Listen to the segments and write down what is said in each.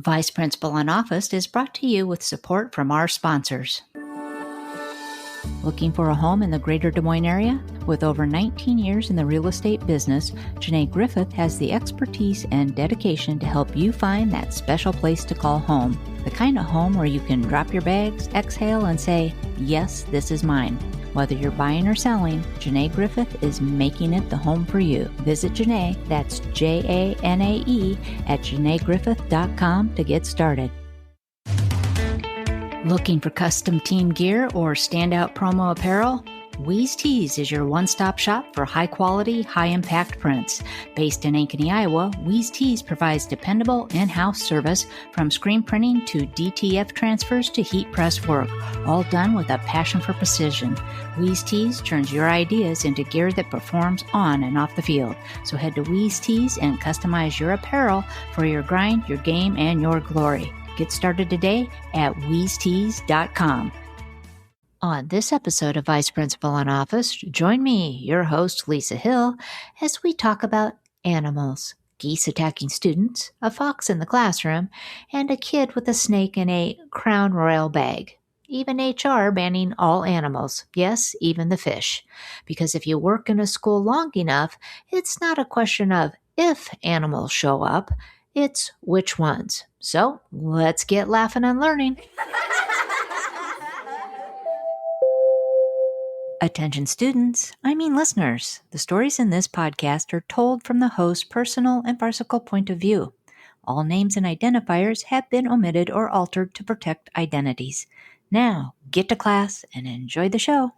Vice Principal and Office is brought to you with support from our sponsors. Looking for a home in the greater Des Moines area? With over 19 years in the real estate business, Janae Griffith has the expertise and dedication to help you find that special place to call home. The kind of home where you can drop your bags, exhale, and say, yes, this is mine. Whether you're buying or selling, Janae Griffith is making it the home for you. Visit Janae, that's Janae, at JanaeGriffith.com to get started. Looking for custom team gear or standout promo apparel? Weeze Tees is your one-stop shop for high-quality, high-impact prints. Based in Ankeny, Iowa, Weeze Tees provides dependable in-house service from screen printing to DTF transfers to heat press work, all done with a passion for precision. Weeze Tees turns your ideas into gear that performs on and off the field. So head to Weeze Tees and customize your apparel for your grind, your game, and your glory. Get started today at WeezeTees.com. On this episode of Vice Principal in Office, join me, your host, Lisa Hill, as we talk about animals, geese attacking students, a fox in the classroom, and a kid with a snake in a Crown Royal bag. Even HR banning all animals, yes, even the fish. Because if you work in a school long enough, it's not a question of if animals show up, it's which ones. So let's get laughing and learning. Attention students, listeners. The stories in this podcast are told from the host's personal and farcical point of view. All names and identifiers have been omitted or altered to protect identities. Now, get to class and enjoy the show.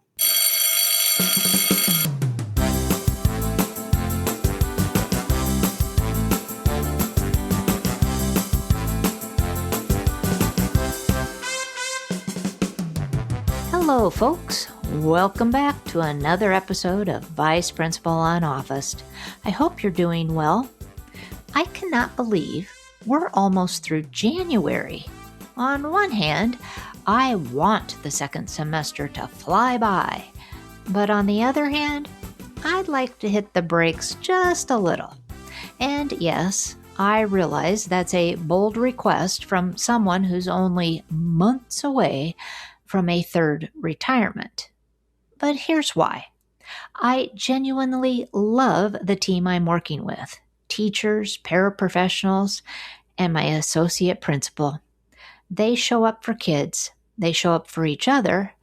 Hello, folks. Welcome back to another episode of Vice Principal in Office. I hope you're doing well. I cannot believe we're almost through January. On one hand, I want the second semester to fly by. But on the other hand, I'd like to hit the brakes just a little. And yes, I realize that's a bold request from someone who's only months away from a third retirement. But here's why. I genuinely love the team I'm working with, teachers, paraprofessionals, and my associate principal. They show up for kids, they show up for each other,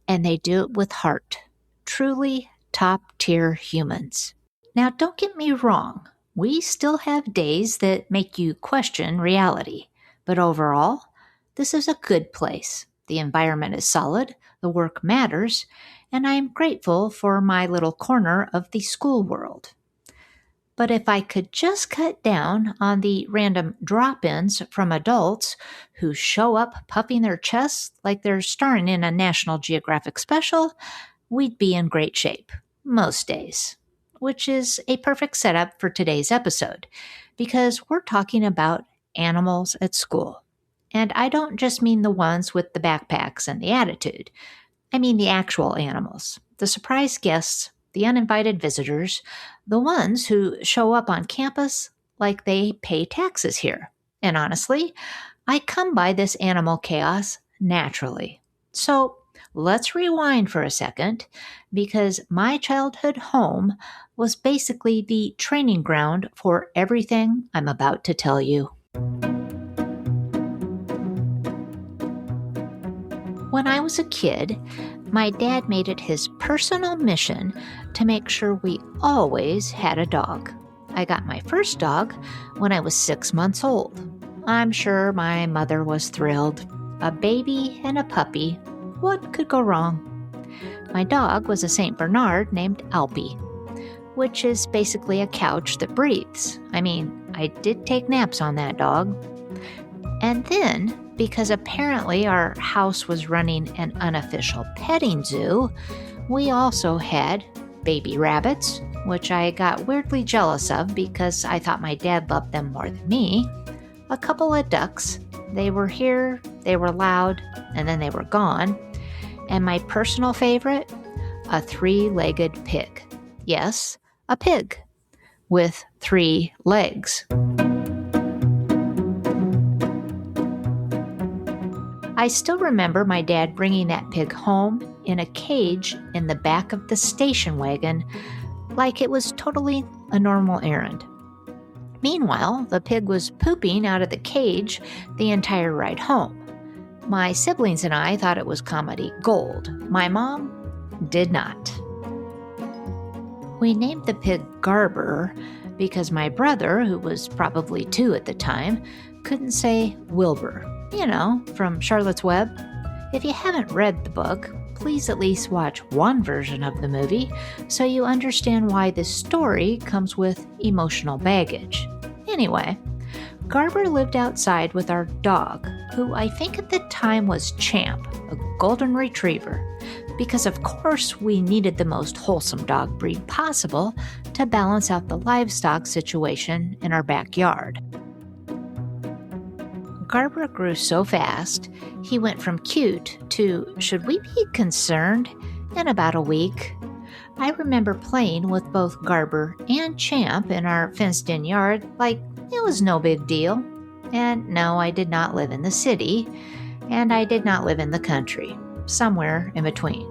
and they do it with heart. Truly top-tier humans. Now, don't get me wrong. We still have days that make you question reality. But overall, this is a good place. The environment is solid, the work matters, and I am grateful for my little corner of the school world. But if I could just cut down on the random drop-ins from adults who show up puffing their chests like they're starring in a National Geographic special, we'd be in great shape, most days. Which is a perfect setup for today's episode, because we're talking about animals at school. And I don't just mean the ones with the backpacks and the attitude. I mean the actual animals, the surprise guests, the uninvited visitors, the ones who show up on campus like they pay taxes here. And honestly, I come by this animal chaos naturally. So let's rewind for a second, because my childhood home was basically the training ground for everything I'm about to tell you. When I was a kid, my dad made it his personal mission to make sure we always had a dog. I got my first dog when I was 6 months old. I'm sure my mother was thrilled. A baby and a puppy. What could go wrong? My dog was a St. Bernard named Alpy, which is basically a couch that breathes. I did take naps on that dog. And then, because apparently our house was running an unofficial petting zoo, we also had baby rabbits, which I got weirdly jealous of because I thought my dad loved them more than me, a couple of ducks. They were here, they were loud, and then they were gone. And my personal favorite, a 3-legged pig. Yes, a pig with 3 legs. I still remember my dad bringing that pig home in a cage in the back of the station wagon, like it was totally a normal errand. Meanwhile, the pig was pooping out of the cage the entire ride home. My siblings and I thought it was comedy gold. My mom did not. We named the pig Garber because my brother, who was probably 2 at the time, couldn't say Wilbur, from Charlotte's Web. If you haven't read the book, please at least watch one version of the movie so you understand why this story comes with emotional baggage. Anyway, Garber lived outside with our dog, who I think at the time was Champ, a golden retriever, because of course we needed the most wholesome dog breed possible to balance out the livestock situation in our backyard. Garber grew so fast, he went from cute to should we be concerned in about a week. I remember playing with both Garber and Champ in our fenced-in yard like it was no big deal. And no, I did not live in the city, and I did not live in the country, somewhere in between.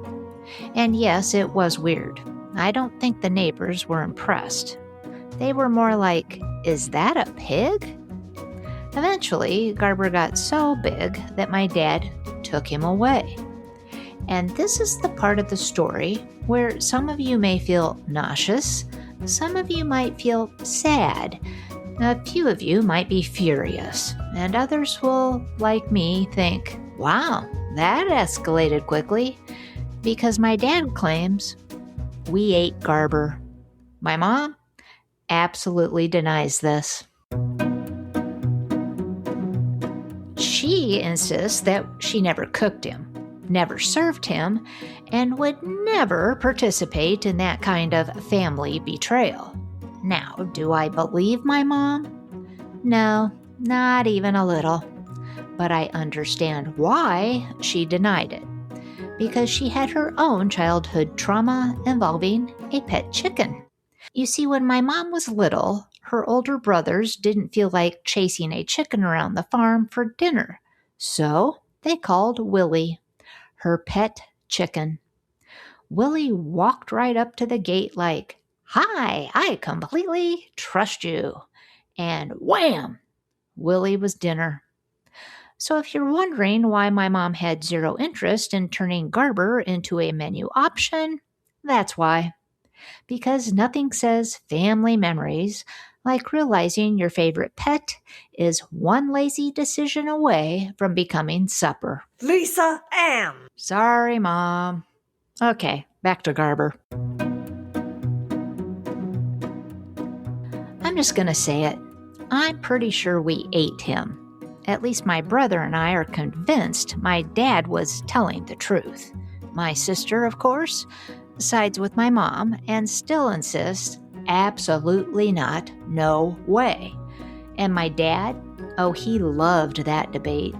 And yes, it was weird. I don't think the neighbors were impressed. They were more like, is that a pig? Eventually, Garber got so big that my dad took him away. And this is the part of the story where some of you may feel nauseous, some of you might feel sad, a few of you might be furious, and others will, like me, think, wow, that escalated quickly, because my dad claims we ate Garber. My mom absolutely denies this. She insists that she never cooked him, never served him, and would never participate in that kind of family betrayal. Now, do I believe my mom? No, not even a little. But I understand why she denied it. Because she had her own childhood trauma involving a pet chicken. You see, when my mom was little, her older brothers didn't feel like chasing a chicken around the farm for dinner. So they called Willie, her pet chicken. Willie walked right up to the gate like, "Hi, I completely trust you." And wham! Willie was dinner. So if you're wondering why my mom had zero interest in turning Garber into a menu option, that's why. Because nothing says family memories like realizing your favorite pet is one lazy decision away from becoming supper. Lisa Ann! Sorry, Mom. Okay, back to Garber. I'm just going to say it. I'm pretty sure we ate him. At least my brother and I are convinced my dad was telling the truth. My sister, of course, sides with my mom and still insists, absolutely not, no way. And my dad, oh, he loved that debate.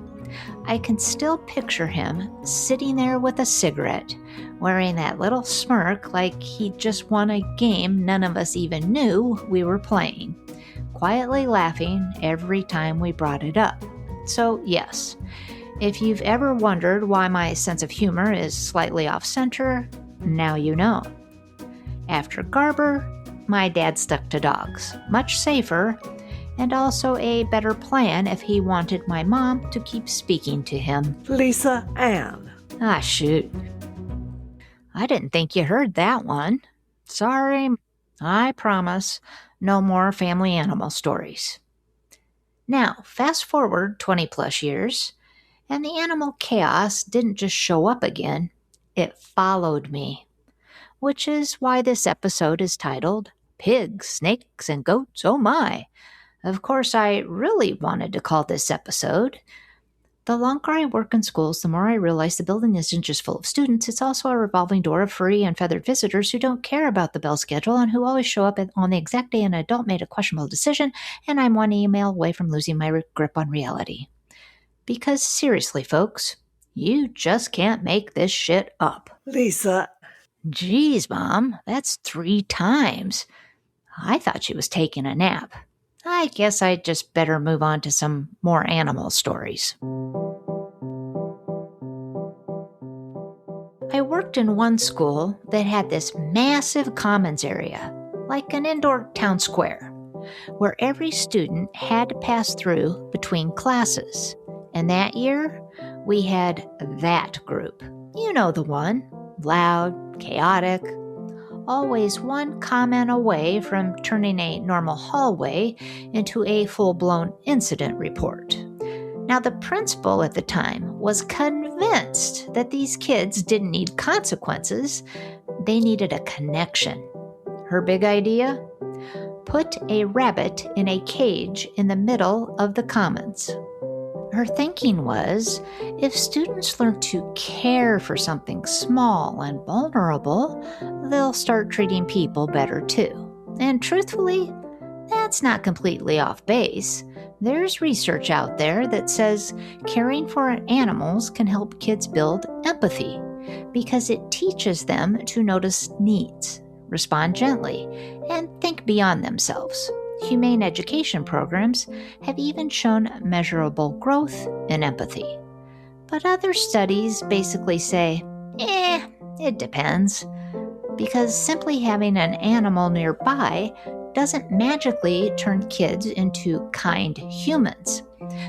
I can still picture him sitting there with a cigarette, wearing that little smirk like he'd just won a game none of us even knew we were playing, quietly laughing every time we brought it up. So yes, if you've ever wondered why my sense of humor is slightly off-center, now you know. After Garber, my dad stuck to dogs, much safer, and also a better plan if he wanted my mom to keep speaking to him. Lisa Ann. Ah, shoot. I didn't think you heard that one. Sorry, I promise, no more family animal stories. Now, fast forward 20 plus years, and the animal chaos didn't just show up again, it followed me. Which is why this episode is titled, Pigs, Snakes, and Goats, Oh My. Of course, I really wanted to call this episode. The longer I work in schools, the more I realize the building isn't just full of students, it's also a revolving door of furry and feathered visitors who don't care about the bell schedule and who always show up on the exact day an adult made a questionable decision, and I'm one email away from losing my grip on reality. Because seriously, folks, you just can't make this shit up. Lisa. Geez, Mom, that's 3 times. I thought she was taking a nap. I guess I'd just better move on to some more animal stories. worked in one school that had this massive commons area, like an indoor town square, where every student had to pass through between classes. And that year, we had that group. You know the one. Loud, chaotic, always one comment away from turning a normal hallway into a full-blown incident report. Now, the principal at the time was convinced that these kids didn't need consequences. They needed a connection. Her big idea? Put a rabbit in a cage in the middle of the commons. Her thinking was, if students learn to care for something small and vulnerable, they'll start treating people better too. And truthfully, that's not completely off base. There's research out there that says caring for animals can help kids build empathy because it teaches them to notice needs, respond gently, and think beyond themselves. Humane education programs have even shown measurable growth in empathy. But other studies basically say, it depends, because simply having an animal nearby doesn't magically turn kids into kind humans.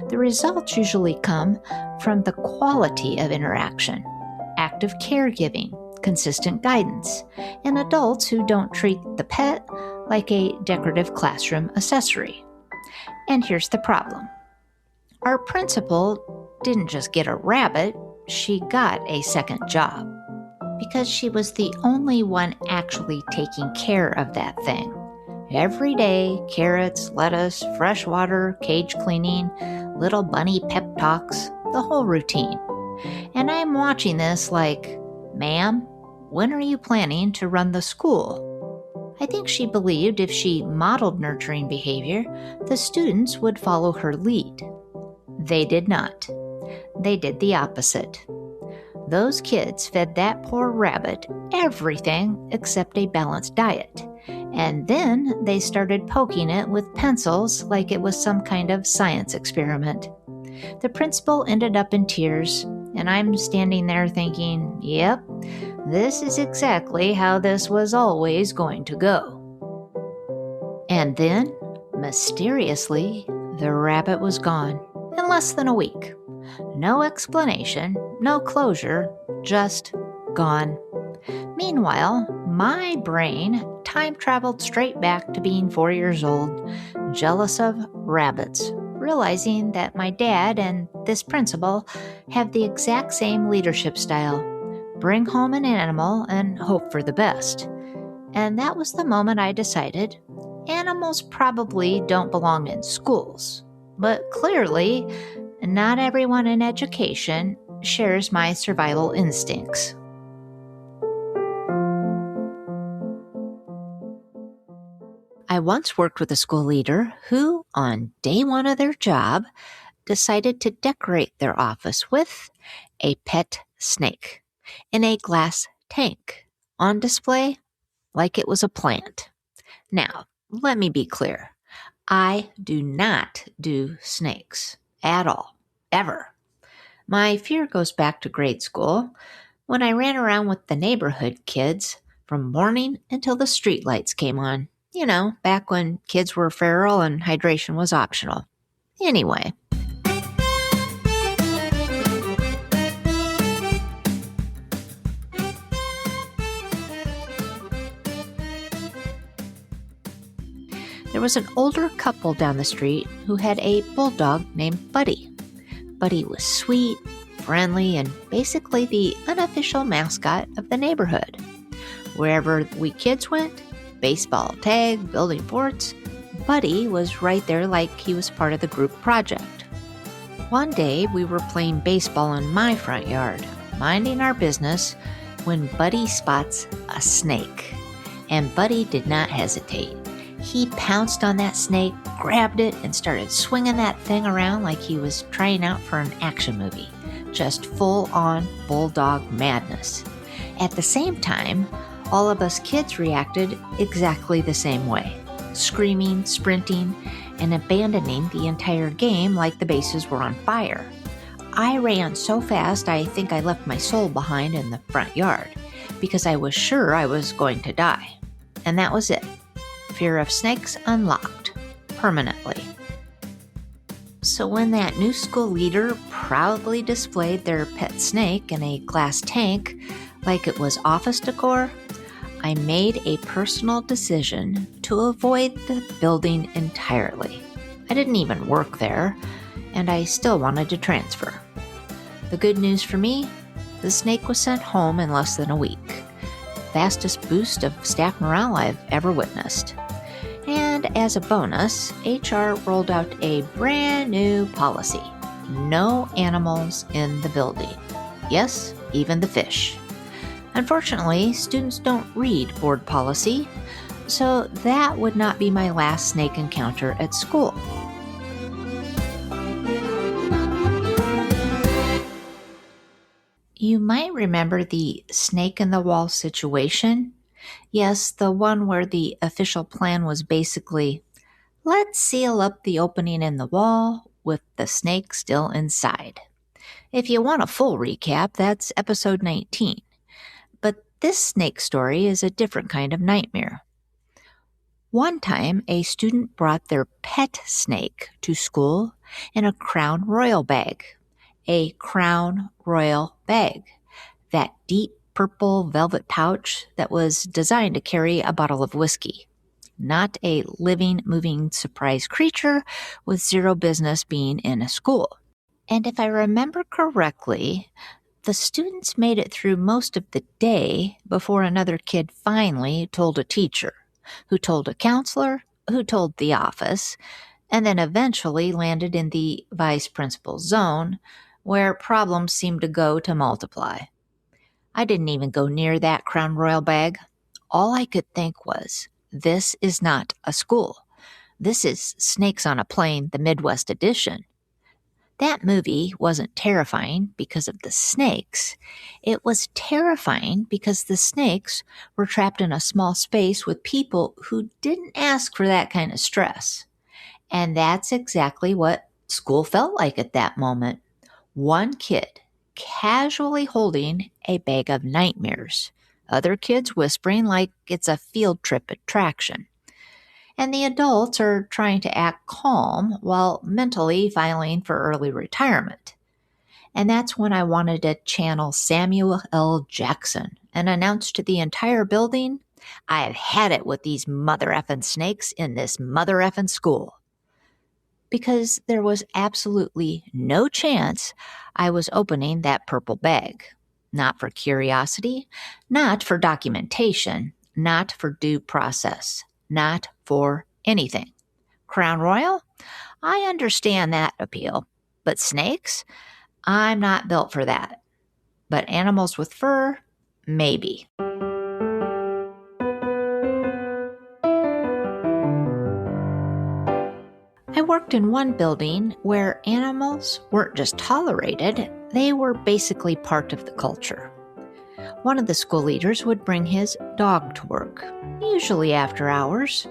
The results usually come from the quality of interaction, active caregiving, consistent guidance, and adults who don't treat the pet like a decorative classroom accessory. And here's the problem. Our principal didn't just get a rabbit, she got a second job, because she was the only one actually taking care of that thing. Every day, carrots, lettuce, fresh water, cage cleaning, little bunny pep talks, the whole routine. And I'm watching this like, ma'am, when are you planning to run the school? I think she believed if she modeled nurturing behavior, the students would follow her lead. They did not. They did the opposite. Those kids fed that poor rabbit everything except a balanced diet. And then they started poking it with pencils like it was some kind of science experiment. The principal ended up in tears, and I'm standing there thinking, yep, this is exactly how this was always going to go. And then, mysteriously, the rabbit was gone in less than a week. No explanation, no closure, just gone. Meanwhile, my brain time-traveled straight back to being 4 years old, jealous of rabbits, realizing that my dad and this principal have the exact same leadership style. Bring home an animal and hope for the best. And that was the moment I decided animals probably don't belong in schools. But clearly, not everyone in education shares my survival instincts. I once worked with a school leader who, on day one of their job, decided to decorate their office with a pet snake in a glass tank on display like it was a plant. Now, let me be clear. I do not do snakes at all, ever. My fear goes back to grade school when I ran around with the neighborhood kids from morning until the streetlights came on. You know, back when kids were feral and hydration was optional. Anyway. There was an older couple down the street who had a bulldog named Buddy. Buddy was sweet, friendly, and basically the unofficial mascot of the neighborhood. Wherever we kids went, baseball, tag, building forts, Buddy was right there like he was part of the group project. One day, we were playing baseball in my front yard, minding our business, when Buddy spots a snake. And Buddy did not hesitate. He pounced on that snake, grabbed it, and started swinging that thing around like he was trying out for an action movie. Just full-on bulldog madness. At the same time, all of us kids reacted exactly the same way, screaming, sprinting, and abandoning the entire game like the bases were on fire. I ran so fast I think I left my soul behind in the front yard because I was sure I was going to die. And that was it. Fear of snakes unlocked permanently. So when that new school leader proudly displayed their pet snake in a glass tank like it was office decor, I made a personal decision to avoid the building entirely. I didn't even work there, and I still wanted to transfer. The good news for me, the snake was sent home in less than a week. Fastest boost of staff morale I've ever witnessed. And as a bonus, HR rolled out a brand new policy. No animals in the building. Yes, even the fish. Unfortunately, students don't read board policy, so that would not be my last snake encounter at school. You might remember the snake in the wall situation. Yes, the one where the official plan was basically, let's seal up the opening in the wall with the snake still inside. If you want a full recap, that's episode 19. But this snake story is a different kind of nightmare. One time, a student brought their pet snake to school in a Crown Royal bag. A Crown Royal bag. That deep purple velvet pouch that was designed to carry a bottle of whiskey. Not a living, moving surprise creature with zero business being in a school. And if I remember correctly, the students made it through most of the day before another kid finally told a teacher, who told a counselor, who told the office, and then eventually landed in the vice principal's zone, where problems seemed to go to multiply. I didn't even go near that Crown Royal bag. All I could think was, this is not a school. This is Snakes on a Plane, the Midwest edition. That movie wasn't terrifying because of the snakes. It was terrifying because the snakes were trapped in a small space with people who didn't ask for that kind of stress. And that's exactly what school felt like at that moment. One kid casually holding a bag of nightmares. Other kids whispering like it's a field trip attraction. And the adults are trying to act calm while mentally filing for early retirement. And that's when I wanted to channel Samuel L. Jackson and announce to the entire building, I have had it with these mother effing snakes in this mother effing school. Because there was absolutely no chance I was opening that purple bag. Not for curiosity, not for documentation, not for due process, not for anything. Crown Royal? I understand that appeal. But snakes? I'm not built for that. But animals with fur? Maybe. I worked in one building where animals weren't just tolerated, they were basically part of the culture. One of the school leaders would bring his dog to work, usually after hours.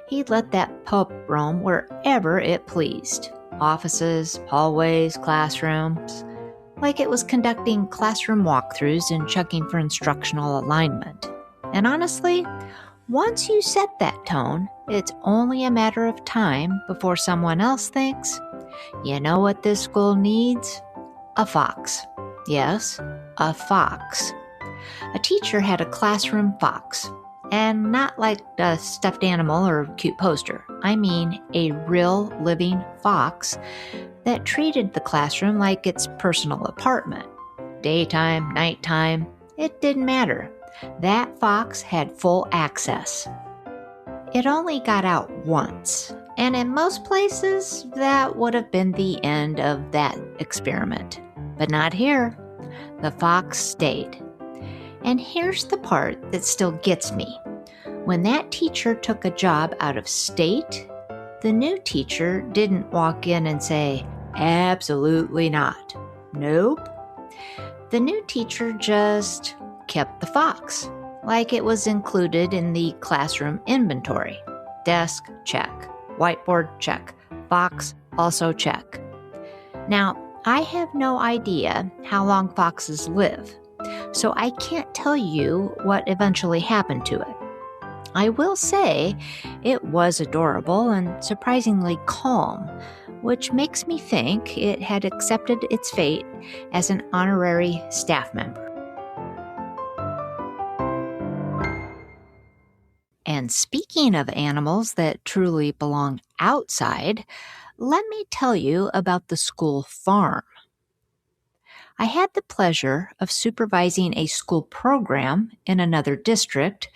He'd let that pup roam wherever it pleased. Offices, hallways, classrooms, like it was conducting classroom walkthroughs and checking for instructional alignment. And honestly, once you set that tone, it's only a matter of time before someone else thinks, you know what this school needs? A fox. Yes, a fox. A teacher had a classroom fox, and not like a stuffed animal or cute poster. I mean a real living fox that treated the classroom like its personal apartment. Daytime, nighttime, it didn't matter. That fox had full access. It only got out once, and in most places, that would have been the end of that experiment. But not here. The fox stayed. And here's the part that still gets me. When that teacher took a job out of state, the new teacher didn't walk in and say, absolutely not. Nope. The new teacher just kept the fox, like it was included in the classroom inventory. Desk, check. Whiteboard, check. Fox, also check. Now, I have no idea how long foxes live, so I can't tell you what eventually happened to it. I will say it was adorable and surprisingly calm, which makes me think it had accepted its fate as an honorary staff member. And speaking of animals that truly belong outside, let me tell you about the school farm. I had the pleasure of supervising a school program in another district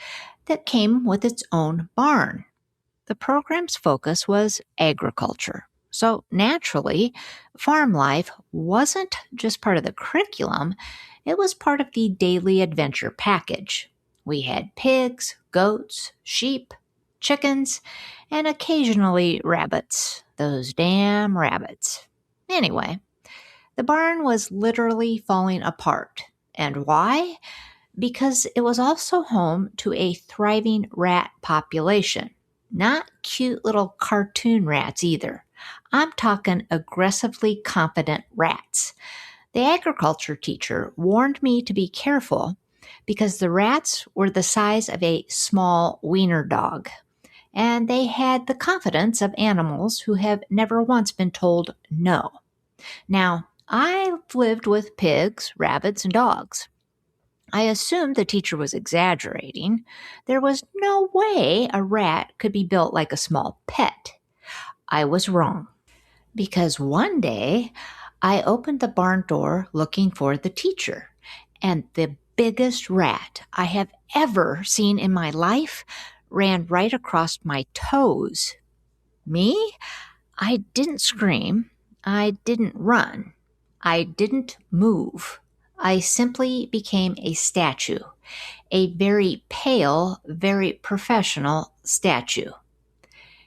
that came with its own barn. The program's focus was agriculture. So naturally, farm life wasn't just part of the curriculum, it was part of the daily adventure package. We had pigs, goats, sheep, chickens, and occasionally rabbits. Those damn rabbits. Anyway, the barn was literally falling apart. And why? Because it was also home to a thriving rat population. Not cute little cartoon rats either. I'm talking aggressively confident rats. The agriculture teacher warned me to be careful because the rats were the size of a small wiener dog, and they had the confidence of animals who have never once been told no. Now, I've lived with pigs, rabbits, and dogs. I assumed the teacher was exaggerating. There was no way a rat could be built like a small pet. I was wrong, because one day I opened the barn door looking for the teacher, and the biggest rat I have ever seen in my life ran right across my toes. Me? I didn't scream. I didn't run. I didn't move. I simply became a statue, a very pale, very professional statue.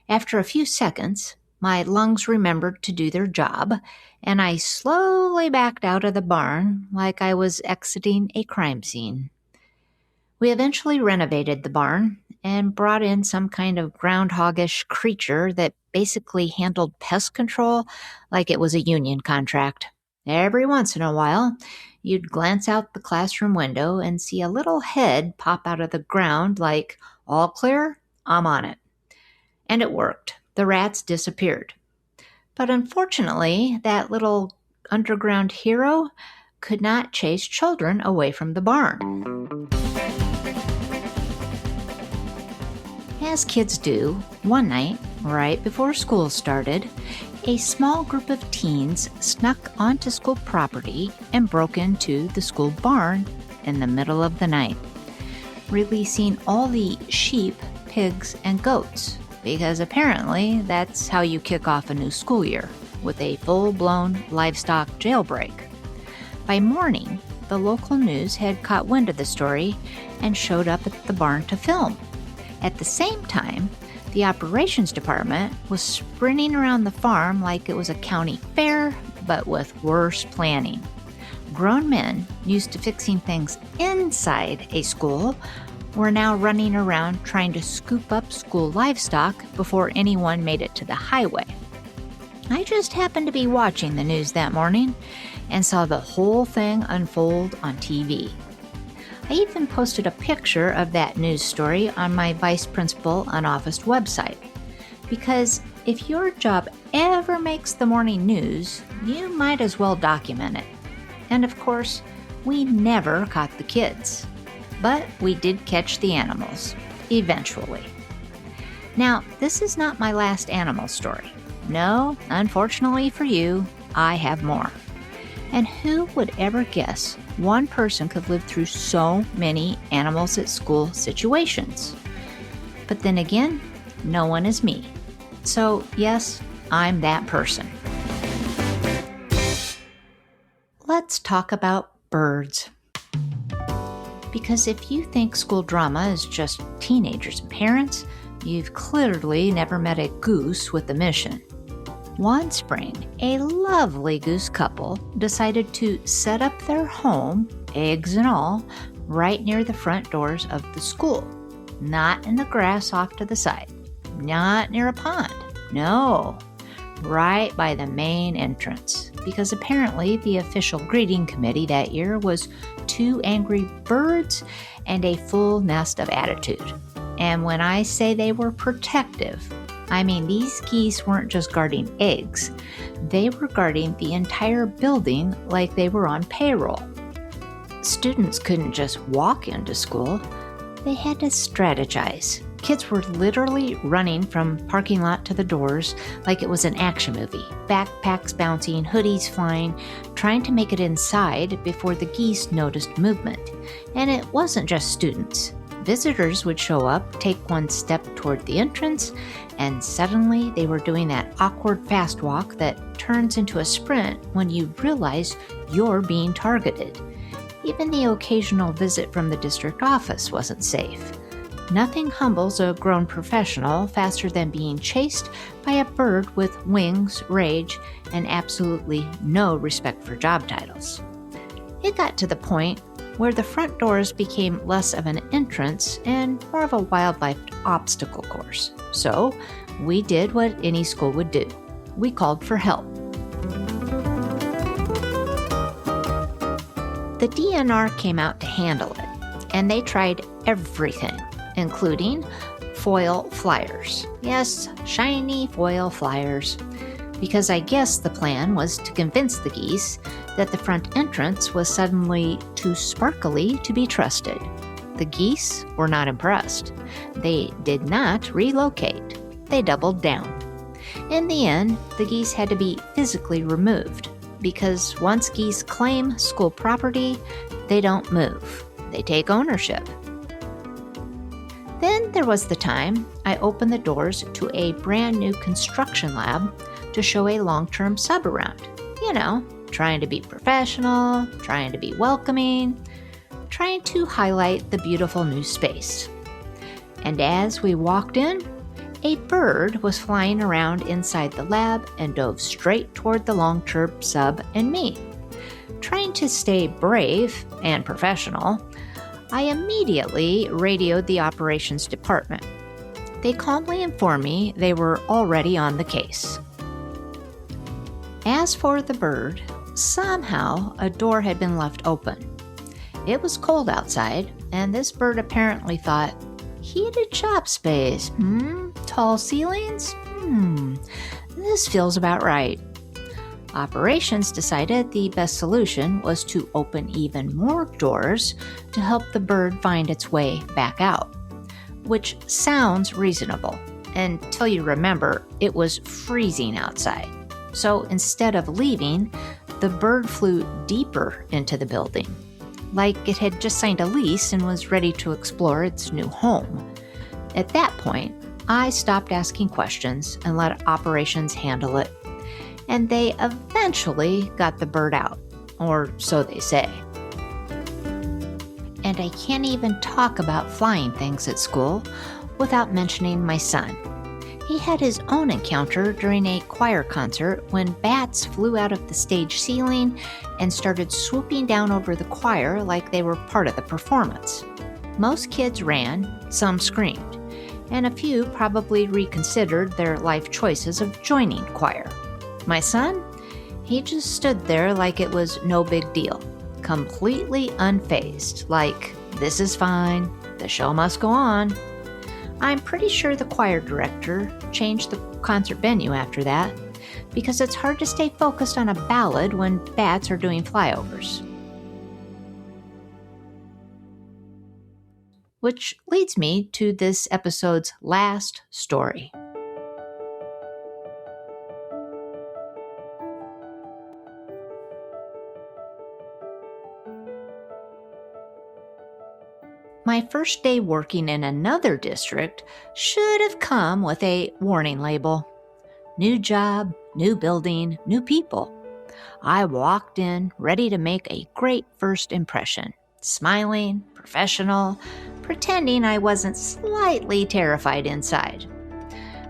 After a few seconds, my lungs remembered to do their job, and I slowly backed out of the barn like I was exiting a crime scene. We eventually renovated the barn and brought in some kind of groundhoggish creature that basically handled pest control like it was a union contract. Every once in a while, you'd glance out the classroom window and see a little head pop out of the ground like, "All clear? I'm on it." And it worked. The rats disappeared. But unfortunately, that little underground hero could not chase children away from the barn. As kids do, one night, right before school started, a small group of teens snuck onto school property and broke into the school barn in the middle of the night, releasing all the sheep, pigs, and goats, because apparently that's how you kick off a new school year, with a full-blown livestock jailbreak. By morning, the local news had caught wind of the story and showed up at the barn to film. At the same time, the operations department was sprinting around the farm like it was a county fair, but with worse planning. Grown men used to fixing things inside a school were now running around trying to scoop up school livestock before anyone made it to the highway. I just happened to be watching the news that morning and saw the whole thing unfold on TV. I even posted a picture of that news story on my Vice Principal Unofficed website, because if your job ever makes the morning news, you might as well document it. And of course, we never caught the kids, but we did catch the animals, eventually. Now, this is not my last animal story. No, unfortunately for you, I have more. And who would ever guess one person could live through so many animals at school situations? But then again, no one is me. So yes, I'm that person. Let's talk about birds. Because if you think school drama is just teenagers and parents, you've clearly never met a goose with a mission. One spring, a lovely goose couple decided to set up their home, eggs and all, right near the front doors of the school. Not in the grass off to the side. Not near a pond. No. Right by the main entrance. because apparently the official greeting committee that year was 2 angry birds and a full nest of attitude. And when I say they were protective, I mean these geese weren't just guarding eggs. They were guarding the entire building like they were on payroll. Students couldn't just walk into school. They had to strategize. Kids were literally running from parking lot to the doors like it was an action movie. Backpacks bouncing, hoodies flying, trying to make it inside before the geese noticed movement. And it wasn't just students. Visitors would show up, take one step toward the entrance, and suddenly they were doing that awkward fast walk that turns into a sprint when you realize you're being targeted. Even the occasional visit from the district office wasn't safe. Nothing humbles a grown professional faster than being chased by a bird with wings, rage, and absolutely no respect for job titles. It got to the point where the front doors became less of an entrance and more of a wildlife obstacle course. So we did what any school would do. We called for help. The DNR came out to handle it, and they tried everything, including foil flyers. Yes, shiny foil flyers. Because I guess the plan was to convince the geese that the front entrance was suddenly too sparkly to be trusted. The geese were not impressed. They did not relocate. They doubled down. In the end, the geese had to be physically removed, because once geese claim school property, they don't move. They take ownership. Then there was the time I opened the doors to a brand new construction lab to show a long-term sub around. You know, trying to be professional, trying to be welcoming, trying to highlight the beautiful new space. And as we walked in, a bird was flying around inside the lab and dove straight toward the long-term sub and me. Trying to stay brave and professional, I immediately radioed the operations department. They calmly informed me they were already on the case. As for the bird, somehow a door had been left open. It was cold outside, and this bird apparently thought, heated shop space, tall ceilings, this feels about right. Operations decided the best solution was to open even more doors to help the bird find its way back out, which sounds reasonable until you remember it was freezing outside. So instead of leaving, the bird flew deeper into the building, like it had just signed a lease and was ready to explore its new home. At that point, I stopped asking questions and let operations handle it, and they eventually got the bird out, or so they say. And I can't even talk about flying things at school without mentioning my son. He had his own encounter during a choir concert when bats flew out of the stage ceiling and started swooping down over the choir like they were part of the performance. Most kids ran, some screamed, and a few probably reconsidered their life choices of joining choir. My son, he just stood there like it was no big deal, completely unfazed, like, this is fine, the show must go on. I'm pretty sure the choir director changed the concert venue after that, because it's hard to stay focused on a ballad when bats are doing flyovers. Which leads me to this episode's last story. My first day working in another district should have come with a warning label. New job, new building, new people. I walked in ready to make a great first impression, smiling, professional, pretending I wasn't slightly terrified inside.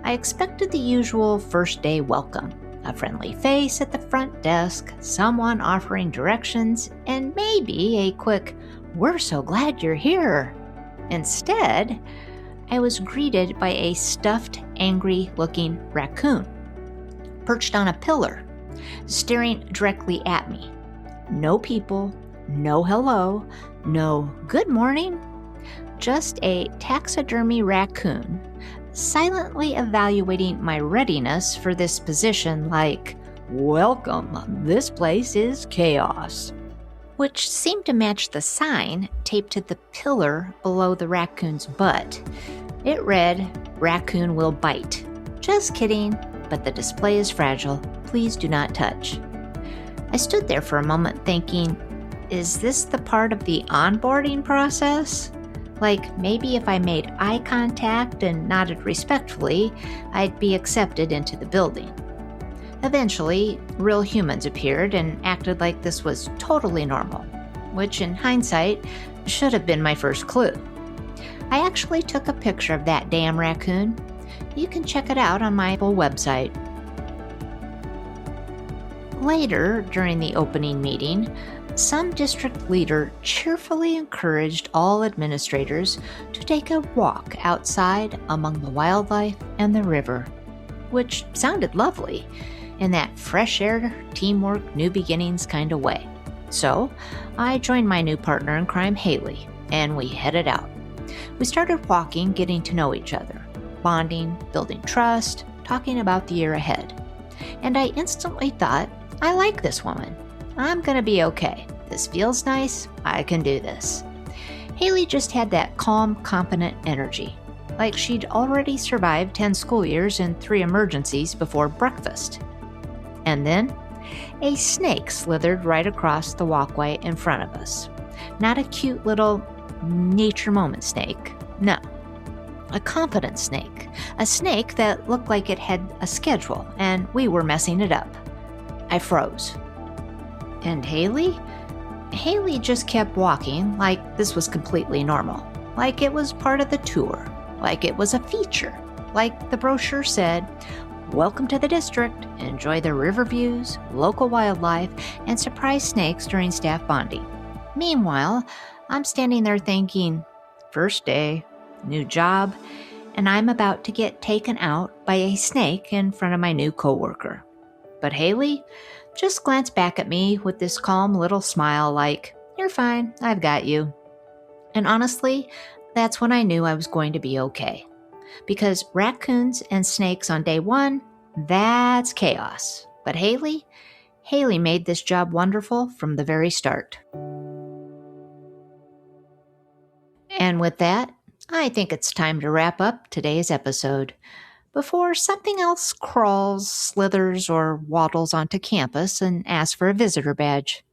I expected the usual first day welcome, a friendly face at the front desk, someone offering directions, and maybe a quick, "We're so glad you're here." Instead, I was greeted by a stuffed, angry-looking raccoon, perched on a pillar, staring directly at me. No people, no hello, no good morning. Just a taxidermy raccoon silently evaluating my readiness for this position like, "Welcome, this place is chaos," which seemed to match the sign taped to the pillar below the raccoon's butt. It read, "Raccoon will bite." Just kidding, but the display is fragile. Please do not touch. I stood there for a moment thinking, is this the part of the onboarding process? Like maybe if I made eye contact and nodded respectfully, I'd be accepted into the building. Eventually, real humans appeared and acted like this was totally normal, which in hindsight should have been my first clue. I actually took a picture of that damn raccoon. You can check it out on my full website. Later, during the opening meeting, some district leader cheerfully encouraged all administrators to take a walk outside among the wildlife and the river, which sounded lovely in that fresh air, teamwork, new beginnings kind of way. So I joined my new partner in crime, Haley, and we headed out. We started walking, getting to know each other, bonding, building trust, talking about the year ahead. And I instantly thought, I like this woman. I'm gonna be okay. This feels nice. I can do this. Haley just had that calm, competent energy, like she'd already survived 10 school years and 3 emergencies before breakfast. And then a snake slithered right across the walkway in front of us. Not a cute little nature moment snake. No. A confident snake. A snake that looked like it had a schedule, and we were messing it up. I froze. And Haley? Haley just kept walking like this was completely normal. Like it was part of the tour. Like it was a feature. Like the brochure said, "Welcome to the district. Enjoy the river views, local wildlife, and surprise snakes during staff bonding." Meanwhile, I'm standing there thinking, first day, new job, and I'm about to get taken out by a snake in front of my new coworker. But Haley just glanced back at me with this calm little smile like, "You're fine, I've got you." And honestly, that's when I knew I was going to be okay. Because raccoons and snakes on day 1, that's chaos. But Haley made this job wonderful from the very start. And with that, I think it's time to wrap up today's episode before something else crawls, slithers, or waddles onto campus and asks for a visitor badge.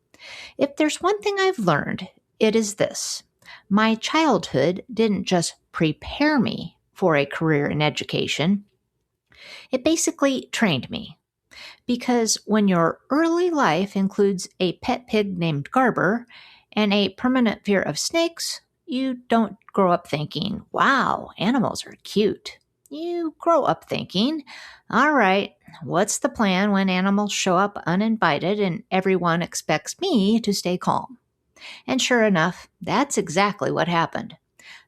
If there's one thing I've learned, it is this. My childhood didn't just prepare me for a career in education. It basically trained me. Because when your early life includes a pet pig named Garber and a permanent fear of snakes, you don't grow up thinking, "Wow, animals are cute." You grow up thinking, all right, what's the plan when animals show up uninvited and everyone expects me to stay calm? And sure enough, that's exactly what happened.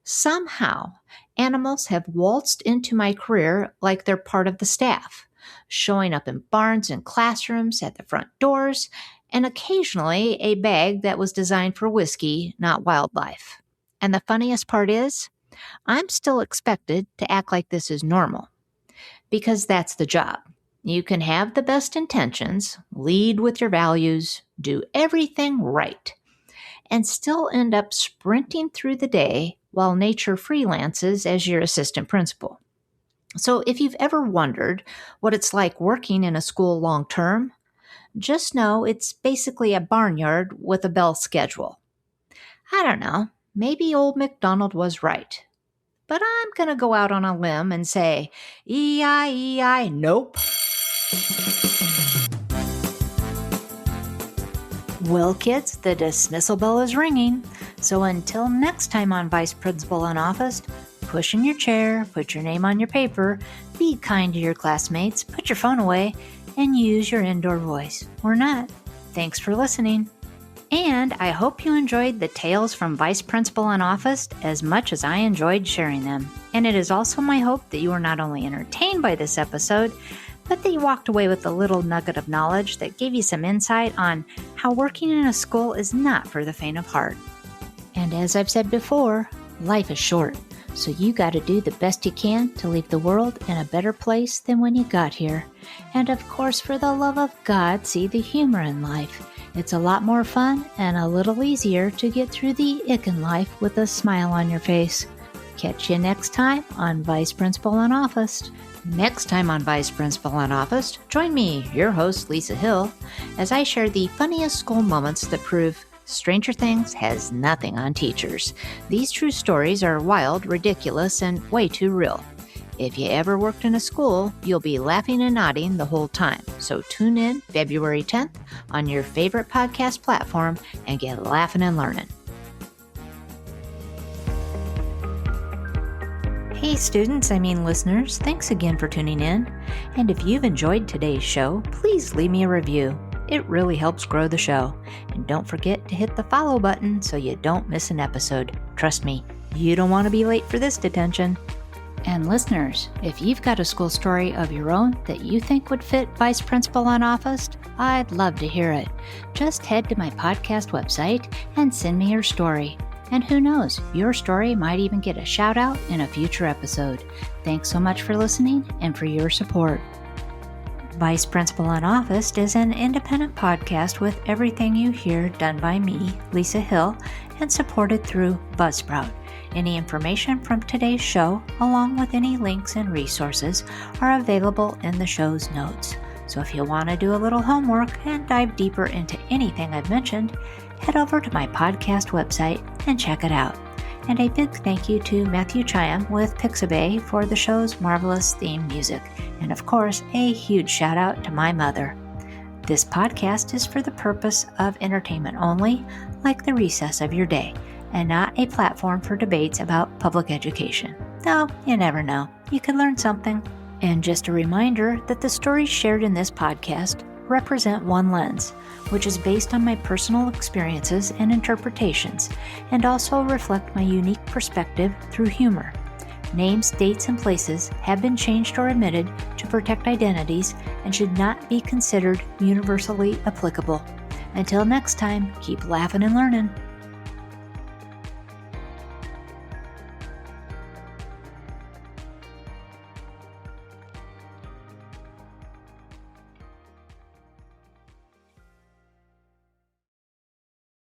Somehow, animals have waltzed into my career like they're part of the staff, showing up in barns and classrooms, at the front doors, and occasionally a bag that was designed for whiskey, not wildlife. And the funniest part is, I'm still expected to act like this is normal, because that's the job. You can have the best intentions, lead with your values, do everything right, and still end up sprinting through the day while nature freelances as your assistant principal. So if you've ever wondered what it's like working in a school long term, just know it's basically a barnyard with a bell schedule. I don't know. Maybe old MacDonald was right. But I'm going to go out on a limb and say, E-I-E-I, nope. Well, kids, the dismissal bell is ringing. So until next time on Vice Principal in Office, push in your chair, put your name on your paper, be kind to your classmates, put your phone away, and use your indoor voice. Or not. Thanks for listening. And I hope you enjoyed the tales from Vice Principal in Office as much as I enjoyed sharing them. And it is also my hope that you are not only entertained by this episode, but that you walked away with a little nugget of knowledge that gave you some insight on how working in a school is not for the faint of heart. And as I've said before, life is short, so you got to do the best you can to leave the world in a better place than when you got here. And of course, for the love of God, see the humor in life. It's a lot more fun and a little easier to get through the ick in life with a smile on your face. Catch you next time on Vice Principal on Office. Next time on Vice Principal on Office, join me, your host, Lisa Hill, as I share the funniest school moments that prove Stranger Things has nothing on teachers. These true stories are wild, ridiculous, and way too real. If you ever worked in a school, you'll be laughing and nodding the whole time. So tune in February 10th on your favorite podcast platform and get laughing and learning. Hey students, listeners, thanks again for tuning in. And if you've enjoyed today's show, please leave me a review. It really helps grow the show. And don't forget to hit the follow button so you don't miss an episode. Trust me, you don't want to be late for this detention. And listeners, if you've got a school story of your own that you think would fit Vice Principal on Office, I'd love to hear it. Just head to my podcast website and send me your story. And who knows, your story might even get a shout out in a future episode. Thanks so much for listening and for your support. Vice Principal on Office is an independent podcast with everything you hear done by me, Lisa Hill, and supported through Buzzsprout. Any information from today's show, along with any links and resources, are available in the show's notes. So if you want to do a little homework and dive deeper into anything I've mentioned, head over to my podcast website and check it out. And a big thank you to Matthew Chiam with Pixabay for the show's marvelous theme music. And of course, a huge shout out to my mother. This podcast is for the purpose of entertainment only, like the recess of your day, and not a platform for debates about public education. Though, you never know. You could learn something. And just a reminder that the stories shared in this podcast represent one lens, which is based on my personal experiences and interpretations, and also reflect my unique perspective through humor. Names, dates, and places have been changed or omitted to protect identities and should not be considered universally applicable. Until next time, keep laughing and learning.